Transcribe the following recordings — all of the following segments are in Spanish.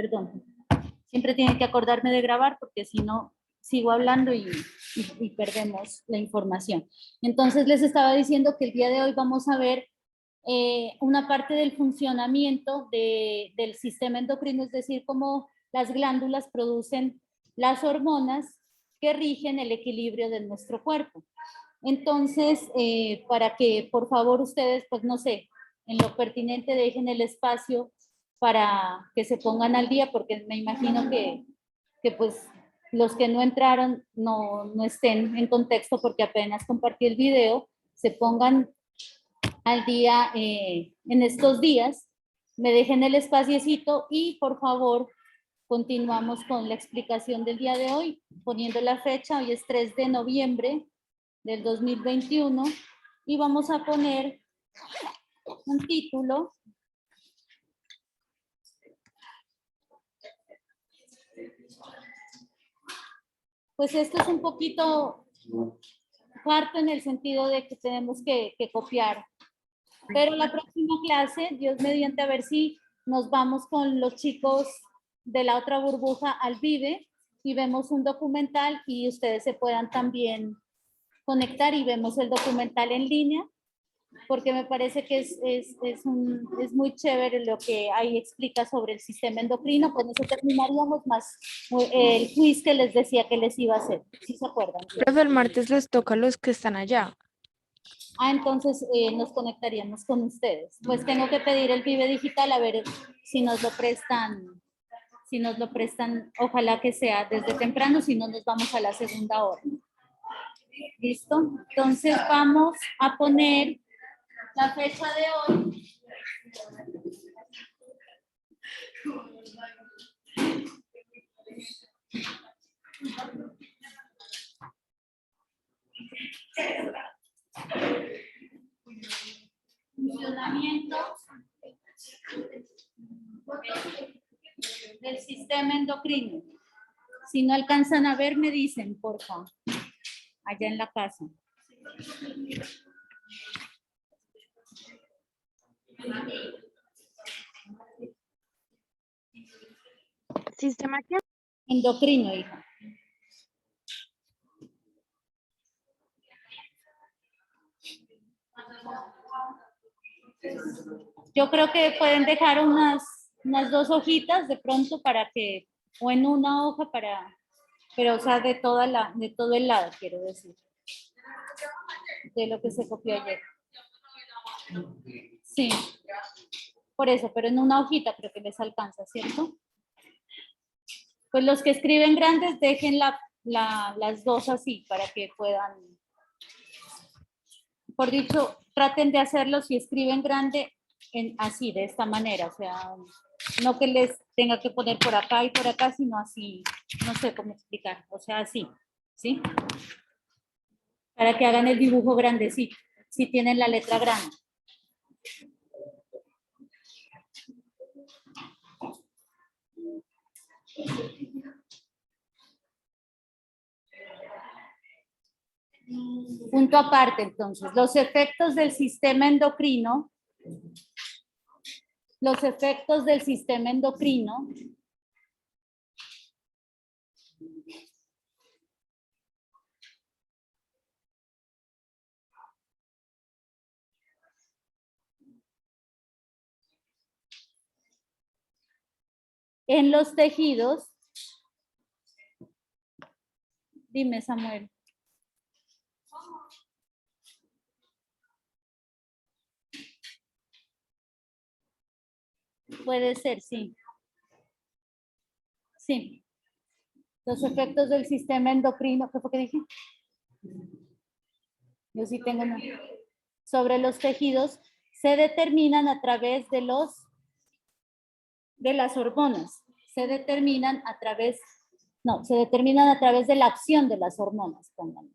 Perdón. Siempre tienen que acordarme de grabar porque si no sigo hablando y perdemos la información. Entonces les estaba diciendo que el día de hoy vamos a ver una parte del funcionamiento del sistema endocrino, es decir, cómo las glándulas producen las hormonas que rigen el equilibrio de nuestro cuerpo. Entonces, para que por favor ustedes, pues no sé, en lo pertinente dejen el espacio para que se pongan al día, porque me imagino que pues los que no entraron no estén en contexto porque apenas compartí el video, se pongan al día en estos días, me dejen el espaciecito y por favor continuamos con la explicación del día de hoy, poniendo la fecha, hoy es 3 de noviembre del 2021 y vamos a poner un título. Pues esto es un poquito parto en el sentido de que tenemos que copiar. Pero la próxima clase, Dios mediante, a ver si nos vamos con los chicos de la otra burbuja al Vive y vemos un documental y ustedes se puedan también conectar y vemos el documental en línea, porque me parece que es muy chévere lo que ahí explica sobre el sistema endocrino. Pues eso terminaríamos más el quiz que les decía que les iba a hacer, ¿sí se acuerdan? Profe, el martes les toca a los que están allá. Entonces nos conectaríamos con ustedes. Pues tengo que pedir el Vive Digital a ver si nos lo prestan, ojalá que sea desde temprano, si no nos vamos a la segunda hora. ¿Listo? Entonces vamos a poner la fecha de hoy. Funcionamiento del sistema endocrino. Si no alcanzan a ver, me dicen, por favor, allá en la casa. ¿Sistema qué? Endocrino, hija. Yo creo que pueden dejar unas 2 hojitas de pronto para que, o en una hoja pero o sea, de todo el lado, quiero decir, de lo que se copió ayer. Sí, por eso, pero en una hojita creo que les alcanza, ¿cierto? Pues los que escriben grandes dejen las 2 así para que puedan, por dicho, traten de hacerlo si escriben grande así, de esta manera, o sea, no que les tenga que poner por acá y por acá, sino así, no sé cómo explicar, o sea, así, ¿sí? Para que hagan el dibujo grandecito, si tienen la letra grande. Punto aparte, entonces, los efectos del sistema endocrino, en los tejidos, dime Samuel. Puede ser, sí. Sí. Los efectos del sistema endocrino, ¿qué fue que dije? Yo sí tengo una. Sobre los tejidos se determinan a través de las hormonas. Se determinan a través de la acción de las hormonas, pónganlo.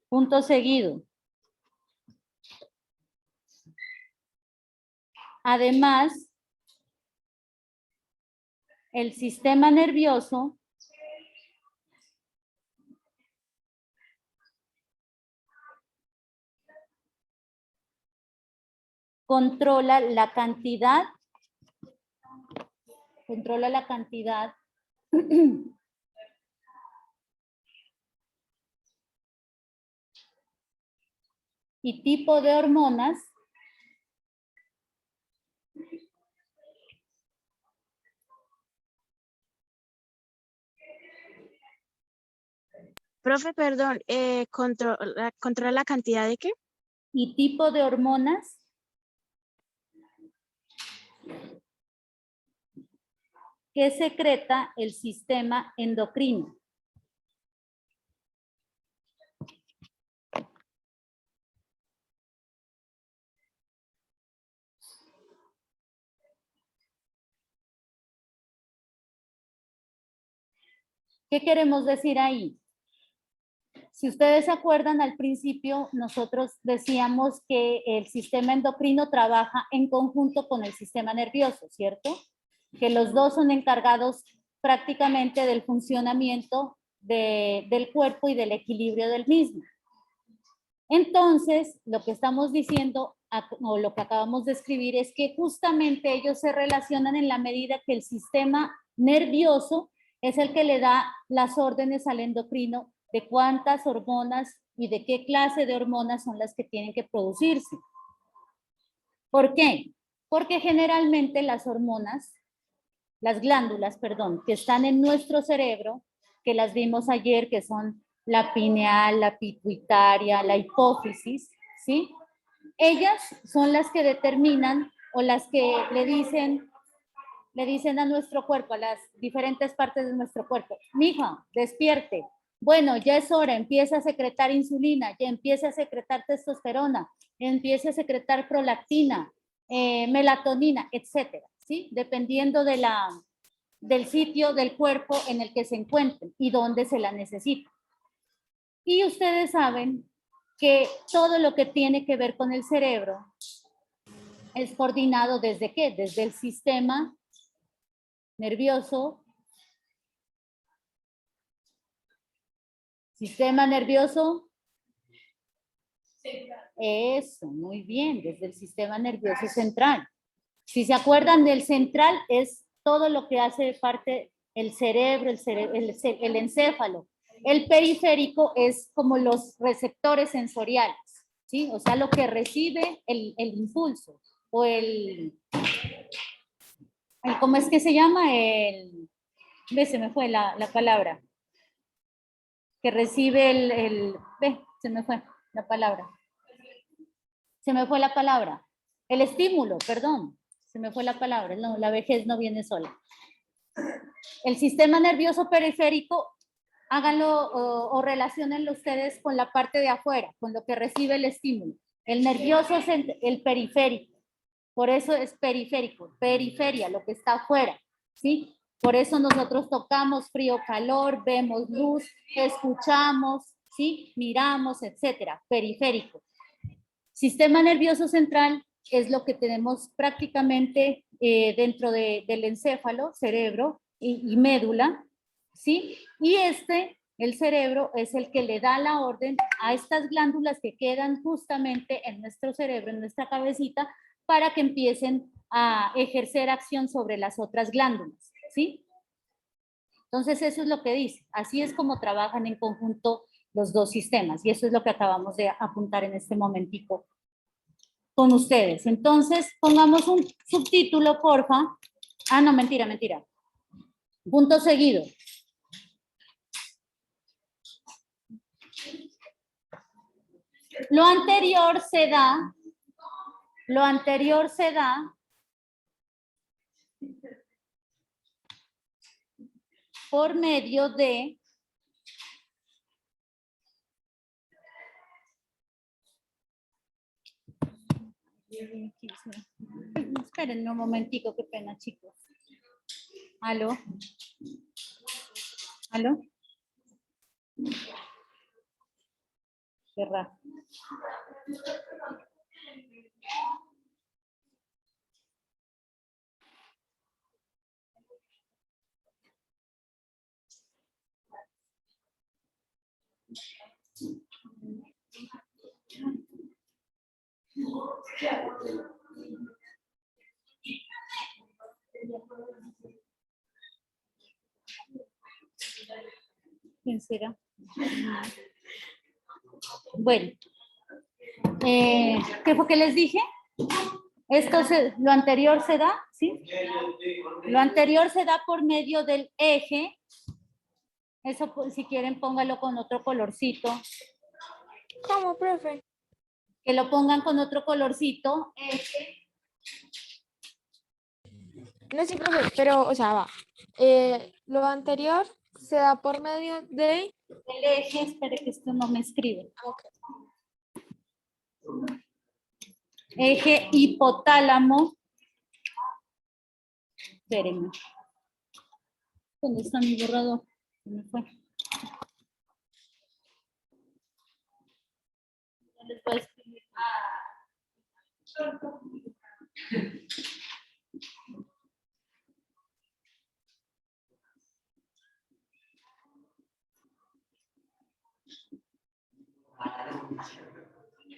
Punto seguido. Además, el sistema nervioso controla la cantidad y tipo de hormonas Profe, perdón, ¿controla la cantidad de qué? y tipo de hormonas que secreta el sistema endocrino. ¿Qué queremos decir ahí? Si ustedes se acuerdan, al principio nosotros decíamos que el sistema endocrino trabaja en conjunto con el sistema nervioso, ¿cierto? Que los dos son encargados prácticamente del funcionamiento del cuerpo y del equilibrio del mismo. Entonces, lo que estamos diciendo o lo que acabamos de escribir es que justamente ellos se relacionan en la medida que el sistema nervioso es el que le da las órdenes al endocrino de cuántas hormonas y de qué clase de hormonas son las que tienen que producirse. ¿Por qué? Porque generalmente las hormonas, las glándulas, perdón, que están en nuestro cerebro, que las vimos ayer, que son la pineal, la pituitaria, la hipófisis, ¿sí? Ellas son las que determinan o las que le dicen a nuestro cuerpo, a las diferentes partes de nuestro cuerpo, mija, despierte. Bueno, ya es hora, empieza a secretar insulina, ya empieza a secretar testosterona, empieza a secretar prolactina, melatonina, etcétera, ¿sí? Dependiendo del sitio del cuerpo en el que se encuentren y dónde se la necesita. Y ustedes saben que todo lo que tiene que ver con el cerebro es coordinado ¿desde qué? Desde el sistema nervioso. Sistema nervioso. Eso, muy bien, desde el sistema nervioso central. Si se acuerdan del central, es todo lo que hace parte el cerebro, el encéfalo. El periférico es como los receptores sensoriales, ¿sí? O sea, lo que recibe el impulso o ¿cómo es que se llama? Se me fue la palabra. Que recibe se me fue la palabra. Se me fue la palabra. El estímulo, perdón. Se me fue la palabra. No, la vejez no viene sola. El sistema nervioso periférico, háganlo o relaciónenlo ustedes con la parte de afuera, con lo que recibe el estímulo. El nervioso es el periférico. Por eso es periférico, periferia, lo que está afuera, ¿sí? Por eso nosotros tocamos frío, calor, vemos luz, escuchamos, ¿sí? Miramos, etcétera, periférico. Sistema nervioso central es lo que tenemos prácticamente dentro del encéfalo, cerebro y médula, ¿sí? Y el cerebro, es el que le da la orden a estas glándulas que quedan justamente en nuestro cerebro, en nuestra cabecita, para que empiecen a ejercer acción sobre las otras glándulas, ¿sí? Entonces eso es lo que dice. Así es como trabajan en conjunto los dos sistemas y eso es lo que acabamos de apuntar en este momentico con ustedes. Entonces pongamos un subtítulo, porfa. Ah, no, mentira. Punto seguido. Lo anterior se da por medio de esperen un momentico, qué pena, chicos. ¿Aló? Cerrar. ¿Quién será? Bueno, ¿qué fue que les dije? Lo anterior se da, ¿sí? Lo anterior se da por medio del eje. Eso, pues, si quieren, póngalo con otro colorcito. ¿Cómo, profe? Que lo pongan con otro colorcito. Eje. No sé, profe, pero, o sea, va. Lo anterior se da por medio de... El eje, espere que esto no me escribe. Ok. Eje hipotálamo. Espérenme. ¿Dónde está mi borrador? ¿Se me fue? No les voy a escribir.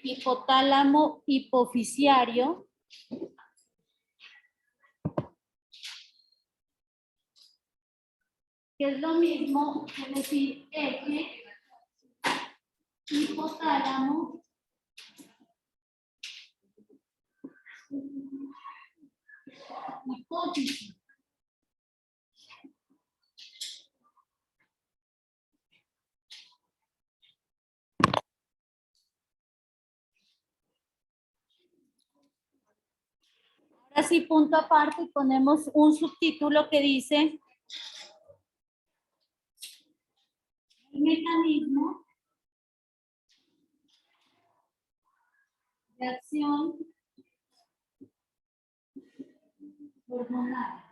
Hipotálamo hipofisiario. Que es lo mismo que decir eje hipotálamo hipófisis. Ahora sí, punto aparte, ponemos un subtítulo que dice el mecanismo de acción hormonal.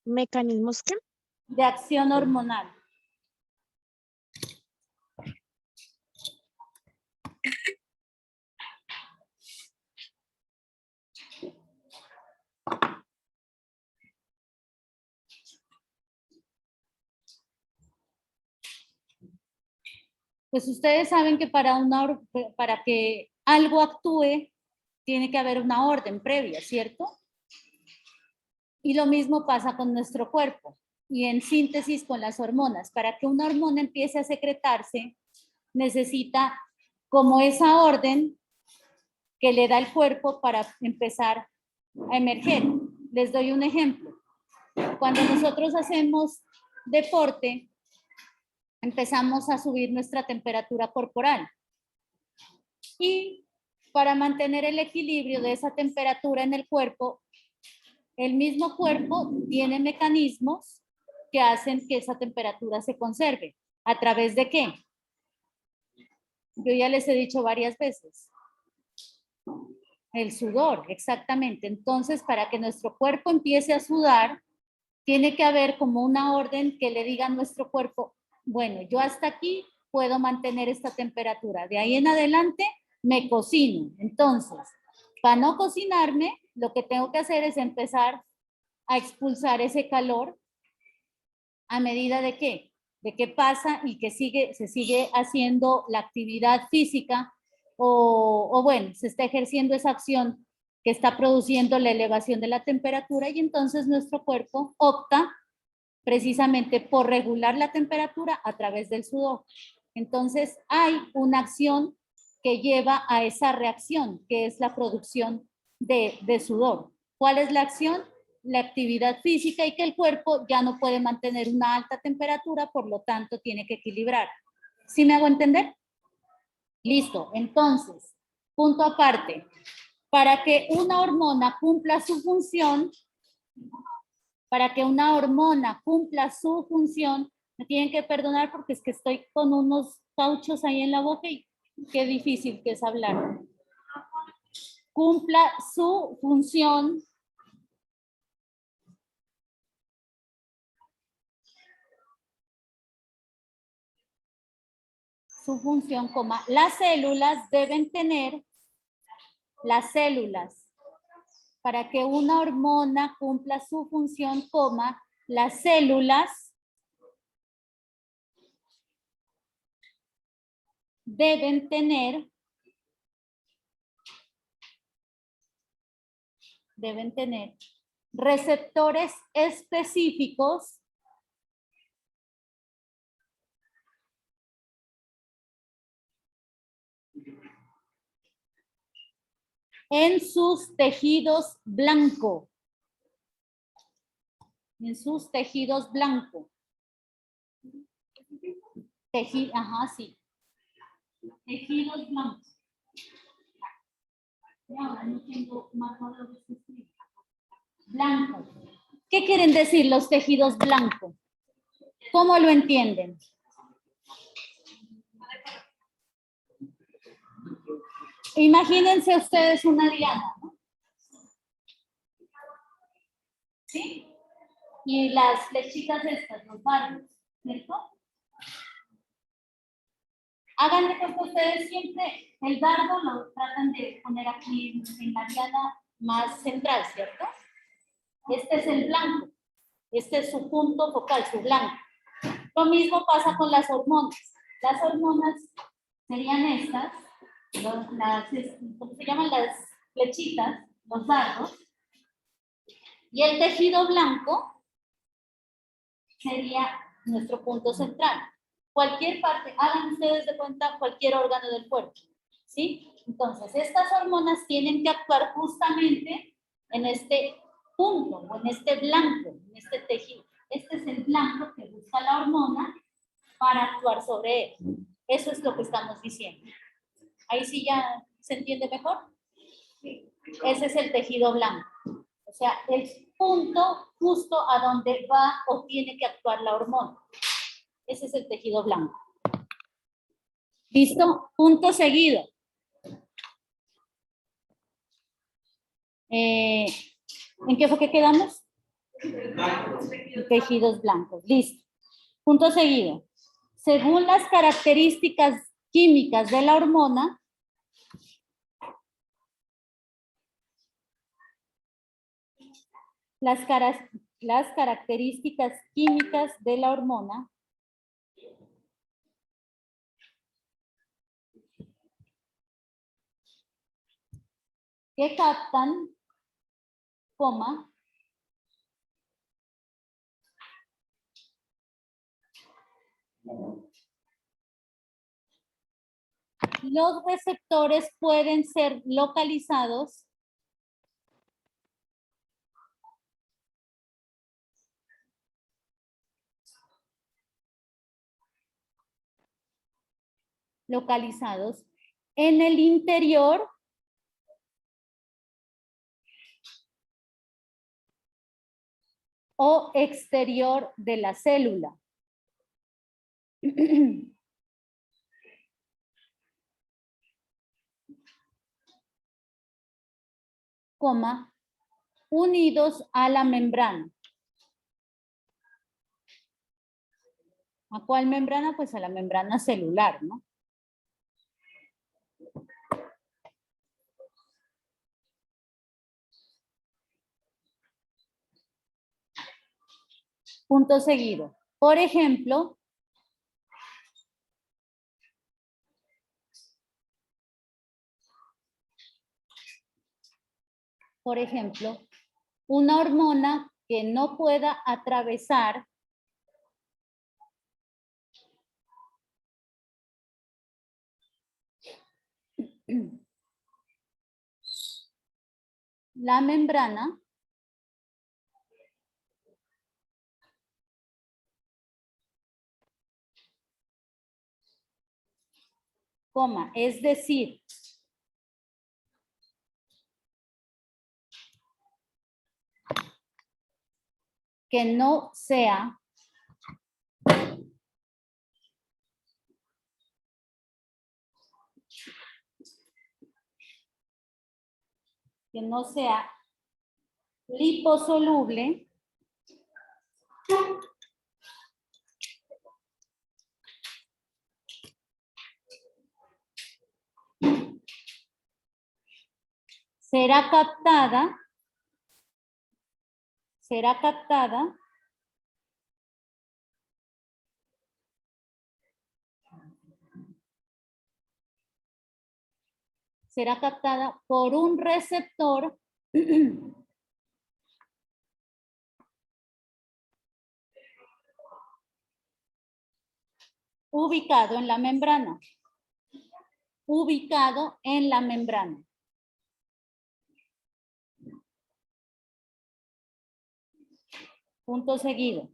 ¿Mecanismos qué? De acción hormonal. Pues ustedes saben que para que algo actúe, tiene que haber una orden previa, ¿cierto? Y lo mismo pasa con nuestro cuerpo. Y en síntesis con las hormonas. Para que una hormona empiece a secretarse, necesita como esa orden que le da el cuerpo para empezar a emerger. Les doy un ejemplo. Cuando nosotros hacemos deporte, empezamos a subir nuestra temperatura corporal. Y para mantener el equilibrio de esa temperatura en el cuerpo, el mismo cuerpo tiene mecanismos que hacen que esa temperatura se conserve. ¿A través de qué? Yo ya les he dicho varias veces. El sudor, exactamente. Entonces, para que nuestro cuerpo empiece a sudar, tiene que haber como una orden que le diga a nuestro cuerpo, bueno, yo hasta aquí puedo mantener esta temperatura. De ahí en adelante me cocino. Entonces, para no cocinarme, lo que tengo que hacer es empezar a expulsar ese calor a medida de que pasa y que se sigue haciendo la actividad física o bueno, se está ejerciendo esa acción que está produciendo la elevación de la temperatura y entonces nuestro cuerpo opta precisamente por regular la temperatura a través del sudor. Entonces hay una acción que lleva a esa reacción, que es la producción de sudor. ¿Cuál es la acción? La actividad física y que el cuerpo ya no puede mantener una alta temperatura, por lo tanto tiene que equilibrar. ¿Sí me hago entender? Listo, entonces, punto aparte. Para que una hormona cumpla su función, me tienen que perdonar porque es que estoy con unos cauchos ahí en la boca y qué difícil que es hablar. Cumpla su función, las células deben tener, para que una hormona cumpla su función, las células deben tener deben tener receptores específicos en sus tejidos blancos. En sus tejidos blancos. Ajá, sí. Tejidos blancos. Ahora no tengo más blancos. ¿Qué quieren decir los tejidos blancos? ¿Cómo lo entienden? Imagínense ustedes una diana, ¿no? ¿Sí? Y las flechitas estas, los barrios, ¿cierto? Háganle pues que ustedes siempre el dardo lo tratan de poner aquí en la diana más central, ¿cierto? Este es el blanco. Este es su punto focal, su blanco. Lo mismo pasa con las hormonas. Las hormonas serían estas, ¿cómo se llaman? Las flechitas, los dardos. Y el tejido blanco sería nuestro punto central. Cualquier parte, hagan ustedes de cuenta cualquier órgano del cuerpo, ¿sí? Entonces, estas hormonas tienen que actuar justamente en este punto, o en este blanco, en este tejido. Este es el blanco que busca la hormona para actuar sobre él. Eso es lo que estamos diciendo. Ahí sí ya se entiende mejor. Ese es el tejido blanco. O sea, el punto justo a donde va o tiene que actuar la hormona. Ese es el tejido blanco. ¿Listo? Punto seguido. ¿En qué fue que quedamos? Tejidos blancos. Listo. Punto seguido. Según las características químicas de la hormona, las características químicas de la hormona que captan, coma, los receptores pueden ser localizados en el interior o exterior de la célula. Coma, unidos a la membrana. ¿A cuál membrana? Pues a la membrana celular, ¿no? Punto seguido. Por ejemplo, una hormona que no pueda atravesar la membrana coma, es decir, que no sea liposoluble será captada por un receptor ubicado en la membrana. Ubicado en la membrana. Punto seguido.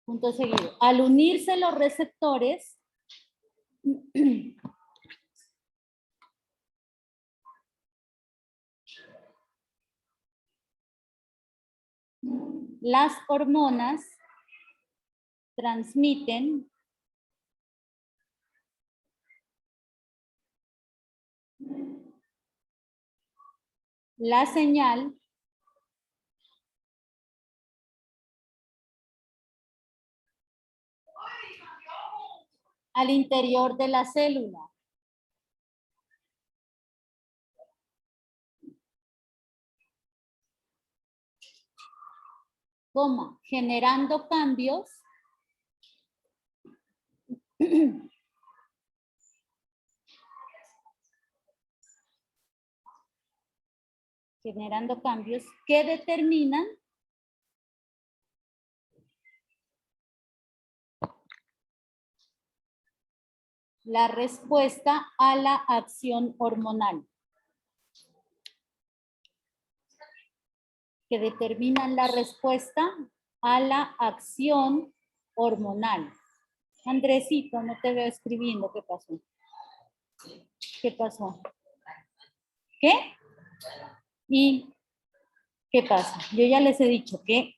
Punto seguido. Al unirse los receptores, las hormonas transmiten la señal al interior de la célula. Coma, generando cambios que determinan la respuesta a la acción hormonal. Que determinan la respuesta a la acción hormonal. Andresito, no te veo escribiendo. ¿Qué pasó? ¿Qué pasó? ¿Qué? ¿Y qué pasa? Yo ya les he dicho que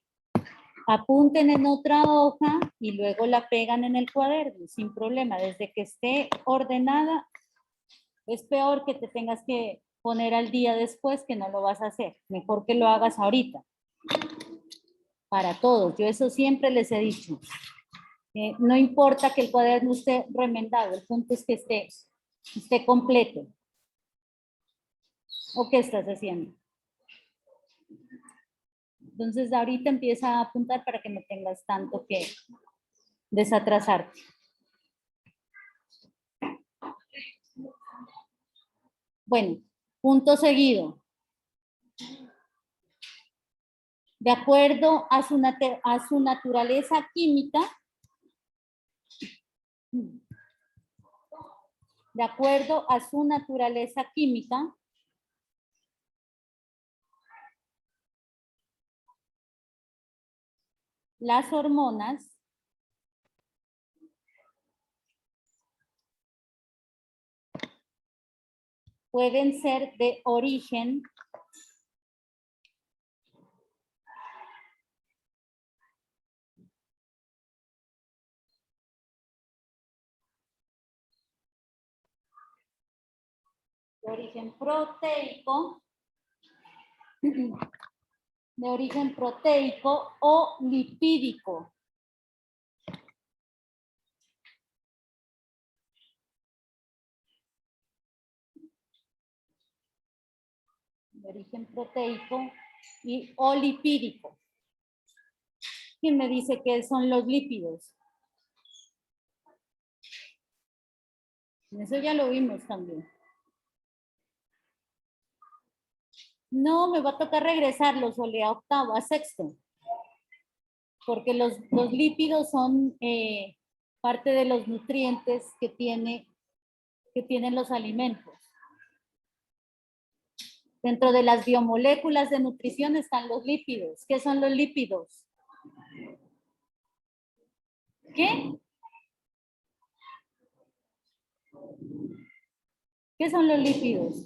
apunten en otra hoja y luego la pegan en el cuaderno, sin problema. Desde que esté ordenada, es peor que te tengas que poner al día después que no lo vas a hacer. Mejor que lo hagas ahorita. Para todos. Yo eso siempre les he dicho. No importa que el cuaderno esté remendado, el punto es que esté completo. ¿O qué estás haciendo? Entonces ahorita empieza a apuntar para que no tengas tanto que desatrasarte. Bueno, punto seguido. De acuerdo a su naturaleza química, las hormonas pueden ser de origen proteico, o lipídico. De origen proteico o lipídico. ¿Quién me dice qué son los lípidos? Eso ya lo vimos también. No, me va a tocar regresarlos, Ole, a octavo, a sexto. Porque los lípidos son parte de los nutrientes que tienen los alimentos. Dentro de las biomoléculas de nutrición están los lípidos. ¿Qué son los lípidos? ¿Qué? ¿Qué son los lípidos?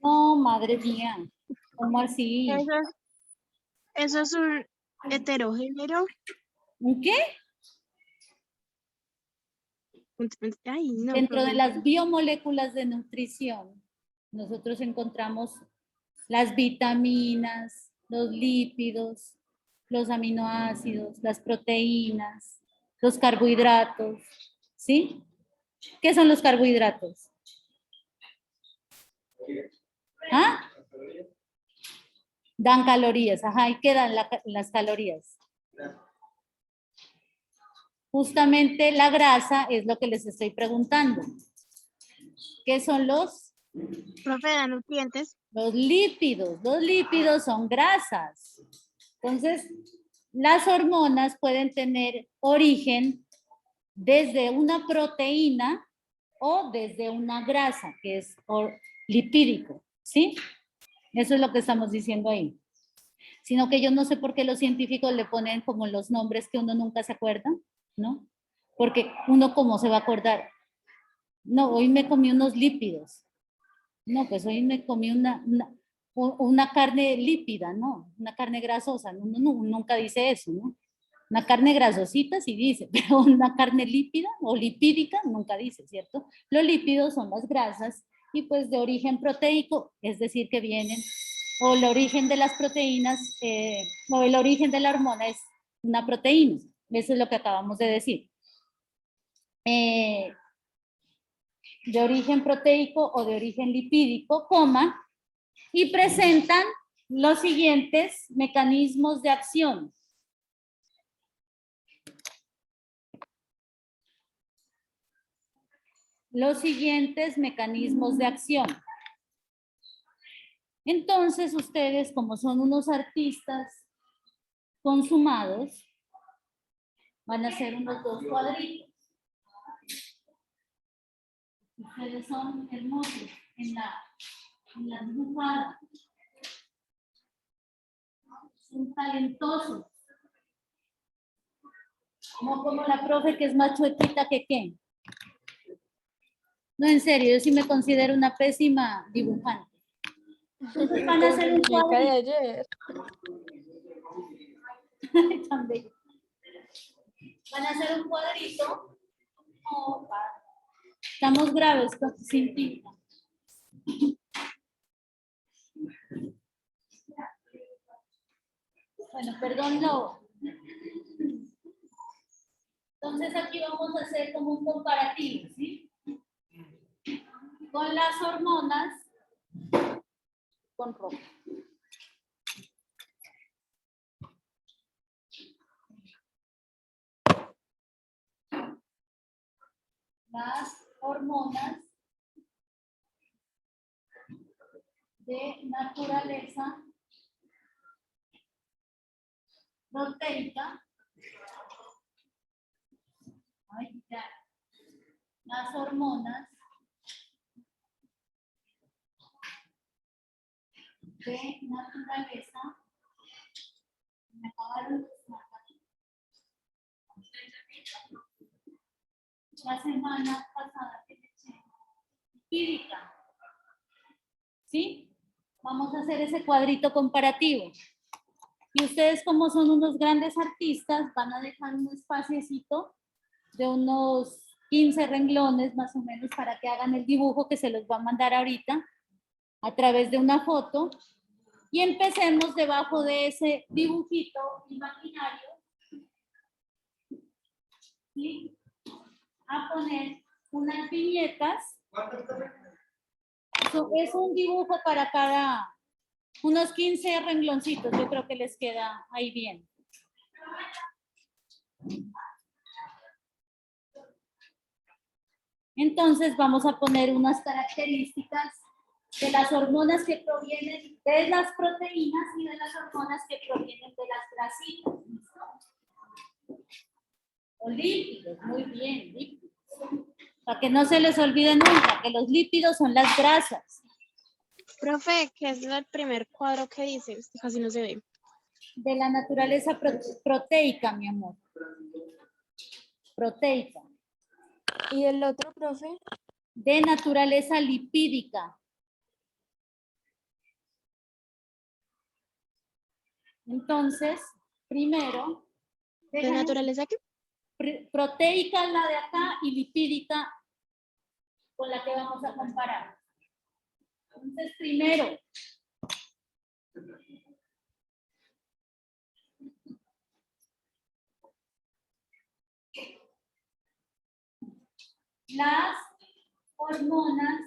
No, madre mía. ¿Cómo así? Eso es un heterogénero. ¿Un qué? Ay, no, Dentro de las biomoléculas de nutrición, nosotros encontramos las vitaminas, los lípidos, los aminoácidos, las proteínas, los carbohidratos, ¿sí? ¿Qué son los carbohidratos? ¿Ah? Dan calorías, ajá, ¿y qué dan las calorías? Justamente la grasa es lo que les estoy preguntando. ¿Qué son los? Profe, da nutrientes. Los lípidos son grasas. Entonces, las hormonas pueden tener origen desde una proteína o desde una grasa, que es lipídico, ¿sí? Eso es lo que estamos diciendo ahí. Sino que yo no sé por qué los científicos le ponen como los nombres que uno nunca se acuerda, ¿no? Porque uno cómo se va a acordar. No, hoy me comí unos lípidos. No, pues hoy me comí una carne lípida, ¿no? Una carne grasosa. Nunca dice eso, ¿no? Una carne grasosita sí dice, pero una carne lípida o lipídica nunca dice, ¿cierto? Los lípidos son las grasas y pues de origen proteico, es decir, que vienen, o el origen de las proteínas, o el origen de la hormona es una proteína. Eso es lo que acabamos de decir. De origen proteico o de origen lipídico, coma, y presentan los siguientes mecanismos de acción. Los siguientes mecanismos de acción. Entonces, ustedes, como son unos artistas consumados, van a hacer unos 2 cuadritos. Ustedes son hermosos en la dibujada. Son talentosos. No como la profe que es más chuequita que qué. No, en serio, yo sí me considero una pésima dibujante. Entonces van a hacer un Muñeca de cuadrito. ayer. Tan bello. Van a hacer un cuadrito. Opa. Estamos graves, sin tinta. Bueno, perdón, no. Entonces aquí vamos a hacer como un comparativo, ¿sí? Con las hormonas, con rojo. Las hormonas de naturaleza proteica. Ay, ya. Las hormonas de naturaleza. Me acabaron de marcar. La semana pasada que le eché. Lipídica. ¿Sí? Vamos a hacer ese cuadrito comparativo. Y ustedes, como son unos grandes artistas, van a dejar un espaciecito de unos 15 renglones más o menos para que hagan el dibujo que se los va a mandar ahorita a través de una foto. Y empecemos debajo de ese dibujito imaginario, ¿sí? A poner unas viñetas. Es un dibujo para cada, unos 15 rengloncitos, yo creo que les queda ahí bien. Entonces vamos a poner unas características de las hormonas que provienen de las proteínas y de las hormonas que provienen de las grasitas. O lípidos, muy bien, lípidos. Para que no se les olvide nunca que los lípidos son las grasas. Profe, ¿qué es el primer cuadro que dice? Este casi no se ve. De la naturaleza proteica, mi amor. Proteica. ¿Y el otro, profe? De naturaleza lipídica. Entonces, primero, ¿De naturaleza qué? proteica es la de acá y lipídica con la que vamos a comparar. Entonces, primero, las hormonas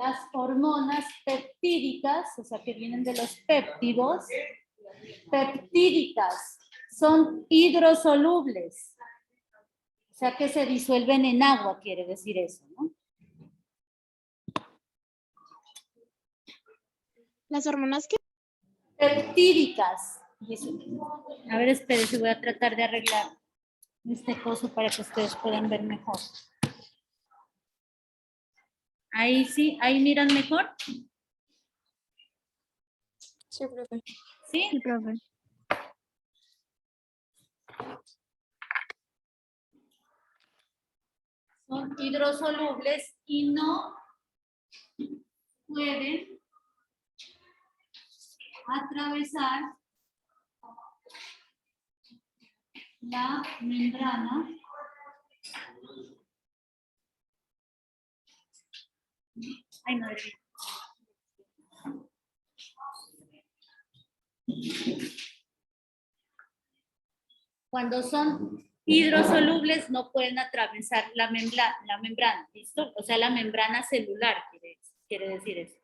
Las hormonas peptídicas, o sea, que vienen de los péptidos, peptídicas, son hidrosolubles. O sea, que se disuelven en agua, quiere decir eso, ¿no? Las hormonas que Peptídicas. A ver, espérense, voy a tratar de arreglar este coso para que ustedes puedan ver mejor. Ahí sí, ahí miran mejor. Sí, profe. ¿Sí? sí, profe. Son hidrosolubles y no pueden atravesar la membrana ay, madre mía. Cuando son hidrosolubles no pueden atravesar la membrana, ¿listo? O sea, la membrana celular quiere decir eso.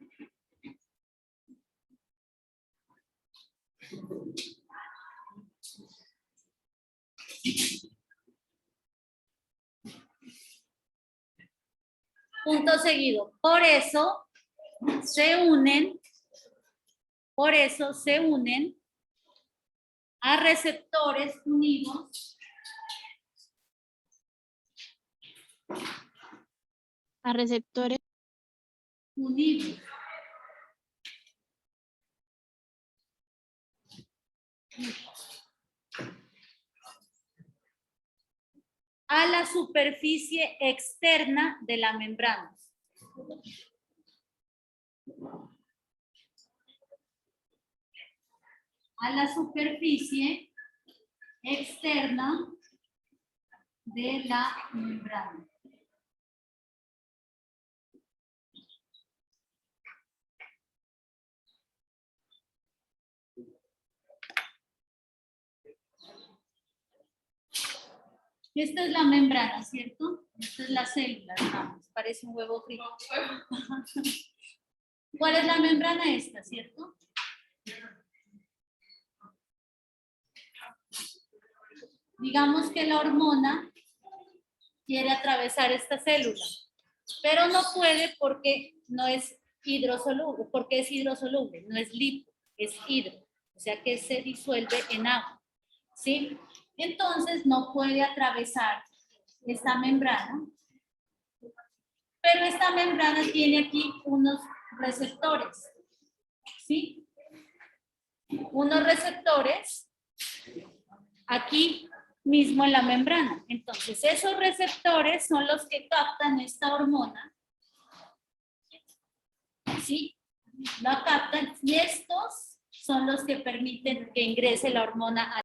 Punto seguido. Por eso se unen a receptores unidos A receptores unidos a la superficie externa de la membrana. A la superficie externa de la membrana. Esta es la membrana, ¿cierto? Esta es la célula, digamos, parece un huevo frito. ¿Cuál es la membrana esta, cierto? Digamos que la hormona quiere atravesar esta célula, pero no puede porque no es hidrosoluble, porque es hidrosoluble, no es lipo, es hidro, o sea que se disuelve en agua, ¿sí? Entonces no puede atravesar esta membrana, pero esta membrana tiene aquí unos receptores, ¿sí? Unos receptores aquí mismo en la membrana. Entonces, esos receptores son los que captan esta hormona, ¿sí? La captan y estos son los que permiten que ingrese la hormona a